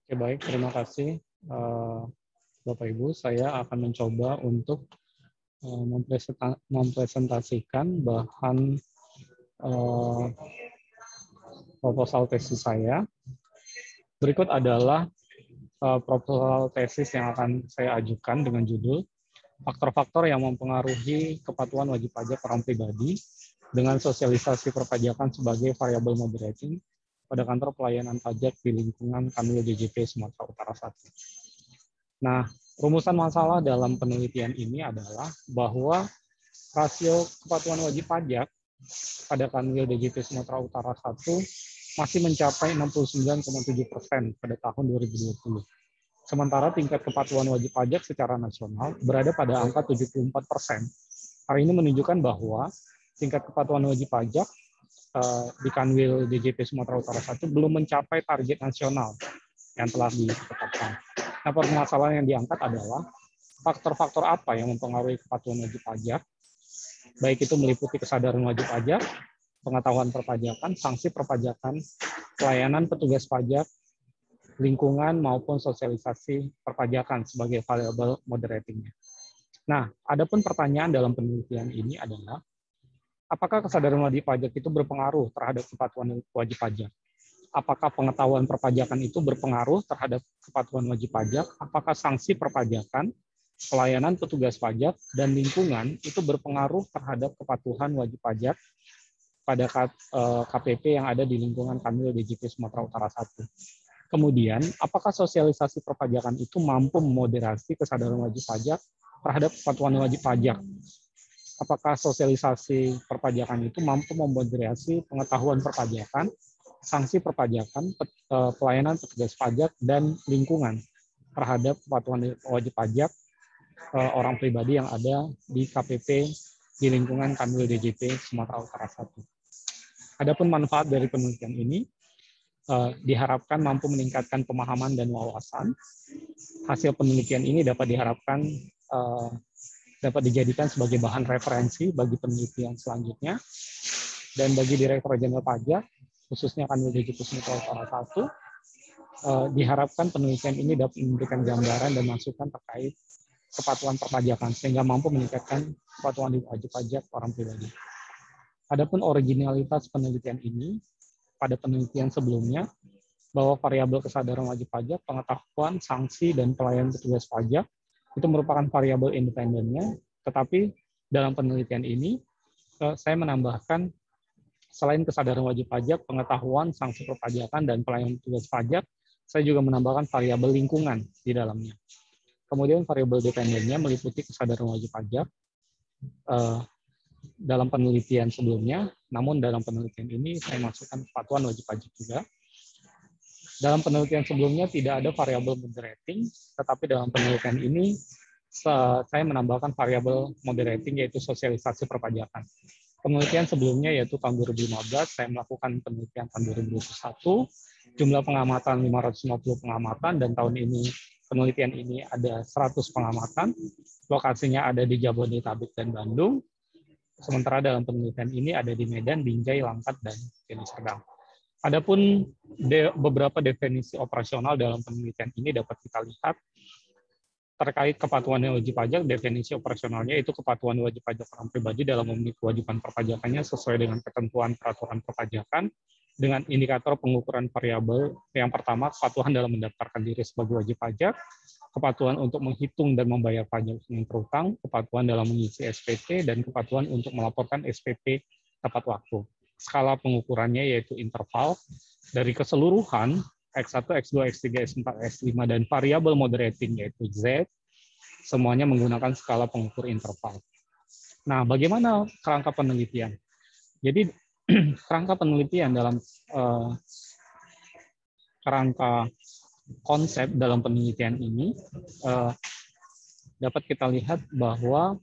Oke, baik. Terima kasih, Bapak Ibu. Saya akan mencoba untuk mempresentasikan bahan eh, proposal tesis saya. Berikut adalah proposal tesis yang akan saya ajukan dengan judul faktor-faktor yang mempengaruhi kepatuhan wajib pajak orang pribadi dengan sosialisasi perpajakan sebagai variabel moderating pada kantor pelayanan pajak di lingkungan Kanwil DJP Sumatera Utara 1. Nah, rumusan masalah dalam penelitian ini adalah bahwa rasio kepatuhan wajib pajak pada Kanwil DJP Sumatera Utara 1 masih mencapai 69,7% pada tahun 2020. Sementara tingkat kepatuhan wajib pajak secara nasional berada pada angka 74%. Hal ini menunjukkan bahwa tingkat kepatuhan wajib pajak di Kanwil DJP Sumatera Utara 1 belum mencapai target nasional yang telah ditetapkan. Nah, permasalahan yang diangkat adalah faktor-faktor apa yang mempengaruhi kepatuhan wajib pajak, baik itu meliputi kesadaran wajib pajak, pengetahuan perpajakan, sanksi perpajakan, pelayanan petugas pajak, lingkungan maupun sosialisasi perpajakan sebagai variabel moderatingnya. Nah, adapun pertanyaan dalam penelitian ini adalah, apakah kesadaran wajib pajak itu berpengaruh terhadap kepatuhan wajib pajak? Apakah pengetahuan perpajakan itu berpengaruh terhadap kepatuhan wajib pajak? Apakah sanksi perpajakan, pelayanan petugas pajak, dan lingkungan itu berpengaruh terhadap kepatuhan wajib pajak pada KPP yang ada di lingkungan Kanwil DJP Sumatera Utara 1? Kemudian, apakah sosialisasi perpajakan itu mampu memoderasi kesadaran wajib pajak terhadap kepatuhan wajib pajak? Apakah sosialisasi perpajakan itu mampu memoderasi pengetahuan perpajakan, sanksi perpajakan, pelayanan petugas pajak, dan lingkungan terhadap kepatuhan wajib pajak orang pribadi yang ada di KPP di lingkungan Kanwil DJP Sumatera Utara 1. Adapun manfaat dari penelitian ini diharapkan mampu meningkatkan pemahaman dan wawasan. Hasil penelitian ini dapat diharapkan dapat dijadikan sebagai bahan referensi bagi penelitian selanjutnya. Dan bagi Direktur Jenderal Pajak, khususnya Kanwil DJP Sumatera Utara 1, diharapkan penelitian ini dapat memberikan gambaran dan masukan terkait kepatuhan perpajakan sehingga mampu meningkatkan kepatuhan wajib pajak orang pribadi. Adapun originalitas penelitian ini pada penelitian sebelumnya bahwa variabel kesadaran wajib pajak, pengetahuan, sanksi, dan pelayanan petugas pajak itu merupakan variabel independennya, tetapi dalam penelitian ini saya menambahkan selain kesadaran wajib pajak, pengetahuan, sanksi perpajakan, dan pelayanan petugas pajak, saya juga menambahkan variabel lingkungan di dalamnya. Kemudian variabel dependennya meliputi kesadaran wajib pajak dalam penelitian sebelumnya, namun dalam penelitian ini saya masukkan kepatuhan wajib pajak juga. Dalam penelitian sebelumnya tidak ada variabel moderating, tetapi dalam penelitian ini saya menambahkan variabel moderating yaitu sosialisasi perpajakan. Penelitian sebelumnya yaitu tahun 2015, saya melakukan penelitian tahun 2021, jumlah pengamatan 550 pengamatan, dan tahun ini penelitian ini ada 100 pengamatan, lokasinya ada di Jabodetabek dan Bandung, sementara dalam penelitian ini ada di Medan, Binjai, Langkat, dan Deli Serdang. Adapun beberapa definisi operasional dalam penelitian ini dapat kita lihat terkait kepatuhan wajib pajak. Definisi operasionalnya itu kepatuhan wajib pajak orang pribadi dalam memenuhi kewajiban perpajakannya sesuai dengan ketentuan peraturan perpajakan dengan indikator pengukuran variabel. Yang pertama, kepatuhan dalam mendaftarkan diri sebagai wajib pajak, kepatuhan untuk menghitung dan membayar pajak yang terutang, kepatuhan dalam mengisi SPT, dan kepatuhan untuk melaporkan SPT tepat waktu. Skala pengukurannya yaitu interval dari keseluruhan X1, X2, X3, X4, X5, dan variabel moderating yaitu Z, semuanya menggunakan skala pengukur interval. Nah, bagaimana kerangka penelitian? Jadi, kerangka penelitian dalam kerangka konsep dalam penelitian ini dapat kita lihat bahwa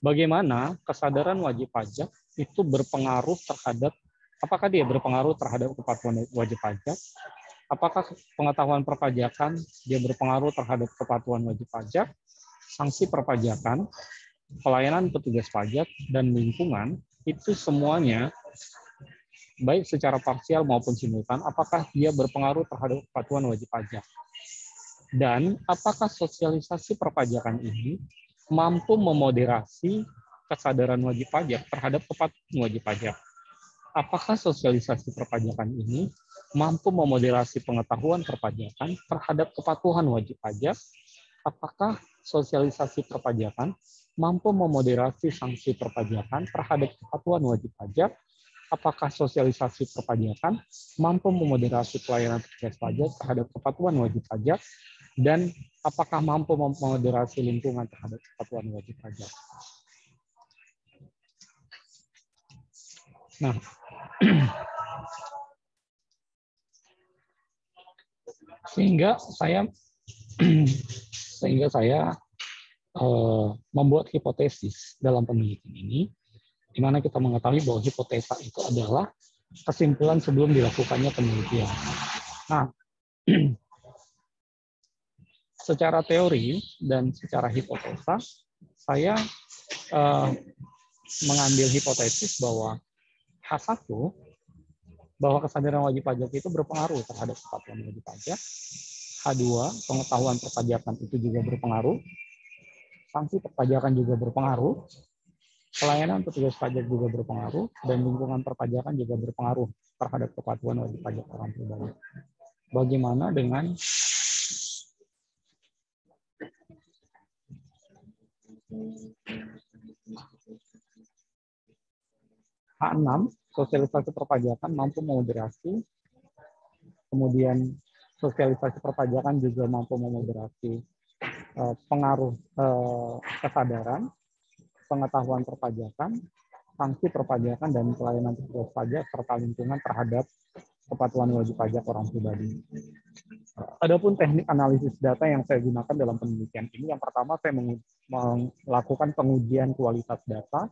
bagaimana kesadaran wajib pajak itu berpengaruh terhadap, apakah dia berpengaruh terhadap kepatuhan wajib pajak, apakah pengetahuan perpajakan dia berpengaruh terhadap kepatuhan wajib pajak, sanksi perpajakan, pelayanan petugas pajak, dan lingkungan, itu semuanya baik secara parsial maupun simultan, apakah dia berpengaruh terhadap kepatuhan wajib pajak? Dan apakah sosialisasi perpajakan ini mampu memoderasi kesadaran wajib pajak terhadap kepatuhan wajib pajak? Apakah sosialisasi perpajakan ini mampu memoderasi pengetahuan perpajakan terhadap kepatuhan wajib pajak? Apakah sosialisasi perpajakan mampu memoderasi sanksi perpajakan terhadap kepatuhan wajib pajak? Apakah sosialisasi perpajakan mampu memoderasi pelayanan petugas pajak terhadap kepatuhan wajib pajak? Dan apakah mampu memoderasi lingkungan terhadap kepatuhan wajib pajak? Nah, sehingga saya membuat hipotesis dalam penelitian ini, di mana kita mengetahui bahwa hipotesa itu adalah kesimpulan sebelum dilakukannya penelitian. Nah, secara teori dan secara hipotesa, saya mengambil hipotesis bahwa H1, bahwa kesadaran wajib pajak itu berpengaruh terhadap kepatuhan wajib pajak. H2, pengetahuan perpajakan itu juga berpengaruh. Sanksi perpajakan juga berpengaruh. Pelayanan petugas pajak juga berpengaruh. Dan lingkungan perpajakan juga berpengaruh terhadap kepatuhan wajib pajak orang pribadi. Bagaimana dengan H6, sosialisasi perpajakan mampu memoderasi, kemudian sosialisasi perpajakan juga mampu memoderasi pengaruh kesadaran, pengetahuan perpajakan, sanksi perpajakan, dan pelayanan petugas pajak serta lingkungan terhadap kepatuhan wajib pajak orang pribadi. Adapun teknik analisis data yang saya gunakan dalam penelitian ini, yang pertama saya melakukan pengujian kualitas data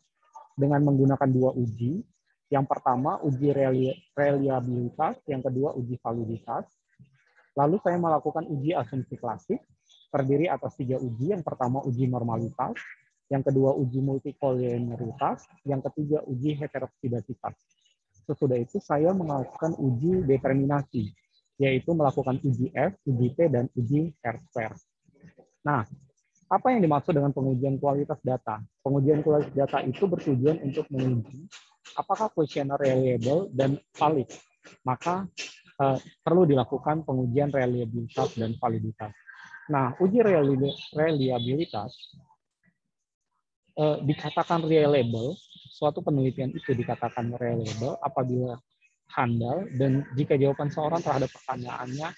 dengan menggunakan 2 uji. Yang pertama uji reliabilitas, yang kedua uji validitas. Lalu saya melakukan uji asumsi klasik, terdiri atas 3 uji. Yang pertama uji normalitas, yang kedua uji multikolinearitas, yang ketiga uji heteroksidasitas. Sesudah itu saya melakukan uji determinasi, yaitu melakukan uji F, uji T, dan uji R-square. Nah, apa yang dimaksud dengan pengujian kualitas data? Pengujian kualitas data itu bertujuan untuk menguji apakah kuesioner reliable dan valid. Maka perlu dilakukan pengujian reliabilitas dan validitas. Nah, uji reliabilitas dikatakan reliable, suatu penelitian itu dikatakan reliable apabila handal dan jika jawaban seorang terhadap pertanyaannya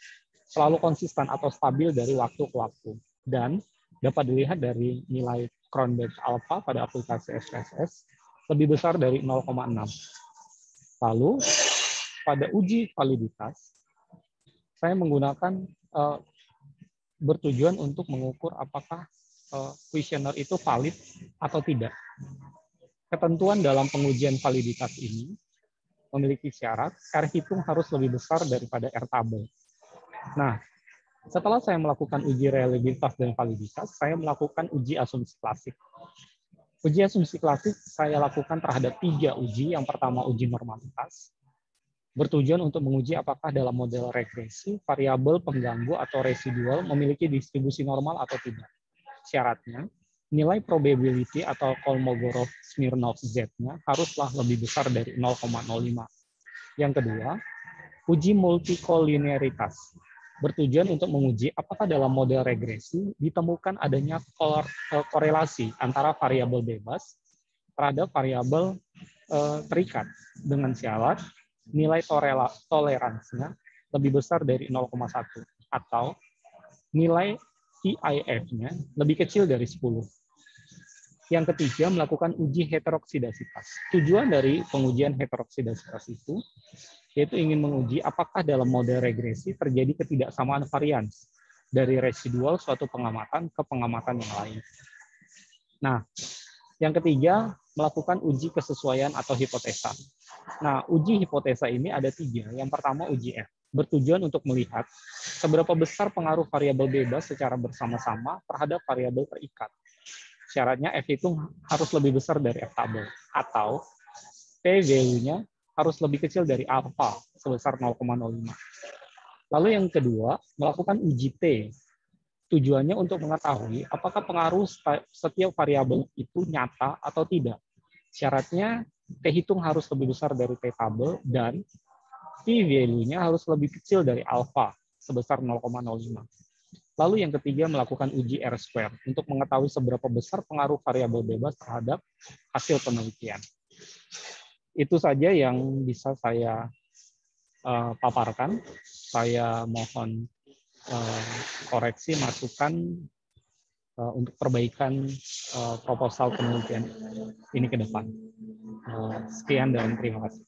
selalu konsisten atau stabil dari waktu ke waktu. Dan dapat dilihat dari nilai Cronbach alpha pada aplikasi SPSS lebih besar dari 0,6. Lalu pada uji validitas, saya menggunakan bertujuan untuk mengukur apakah kuesioner itu valid atau tidak. Ketentuan dalam pengujian validitas ini memiliki syarat R hitung harus lebih besar daripada R tabel. Nah, setelah saya melakukan uji reliabilitas dan validitas, saya melakukan uji asumsi klasik. Uji asumsi klasik saya lakukan terhadap 3 uji. Yang pertama uji normalitas, bertujuan untuk menguji apakah dalam model regresi, variabel pengganggu atau residual memiliki distribusi normal atau tidak. Syaratnya, nilai probability atau Kolmogorov-Smirnov Z-nya haruslah lebih besar dari 0,05. Yang kedua, uji multikolinearitas, bertujuan untuk menguji apakah dalam model regresi ditemukan adanya korelasi antara variabel bebas terhadap variabel terikat dengan syarat nilai toleransinya lebih besar dari 0,1 atau nilai EIF-nya lebih kecil dari 10. Yang ketiga, melakukan uji heteroksidasitas. Tujuan dari pengujian heteroksidasitas itu yaitu ingin menguji apakah dalam model regresi terjadi ketidaksamaan varians dari residual suatu pengamatan ke pengamatan yang lain. Nah, yang ketiga, melakukan uji kesesuaian atau hipotesa. Nah, uji hipotesa ini ada 3. Yang pertama uji F, bertujuan untuk melihat seberapa besar pengaruh variabel bebas secara bersama-sama terhadap variabel terikat. Syaratnya F itu harus lebih besar dari F tabel, atau P value-nya harus lebih kecil dari alfa sebesar 0,05. Lalu yang kedua, melakukan uji T. Tujuannya untuk mengetahui apakah pengaruh setiap variabel itu nyata atau tidak. Syaratnya T hitung harus lebih besar dari T tabel dan P-value-nya harus lebih kecil dari alfa sebesar 0,05. Lalu yang ketiga, melakukan uji R-square untuk mengetahui seberapa besar pengaruh variabel bebas terhadap hasil penelitian. Itu saja yang bisa saya paparkan. Saya mohon koreksi, masukan untuk perbaikan proposal penelitian ini ke depan. Sekian dan terima kasih.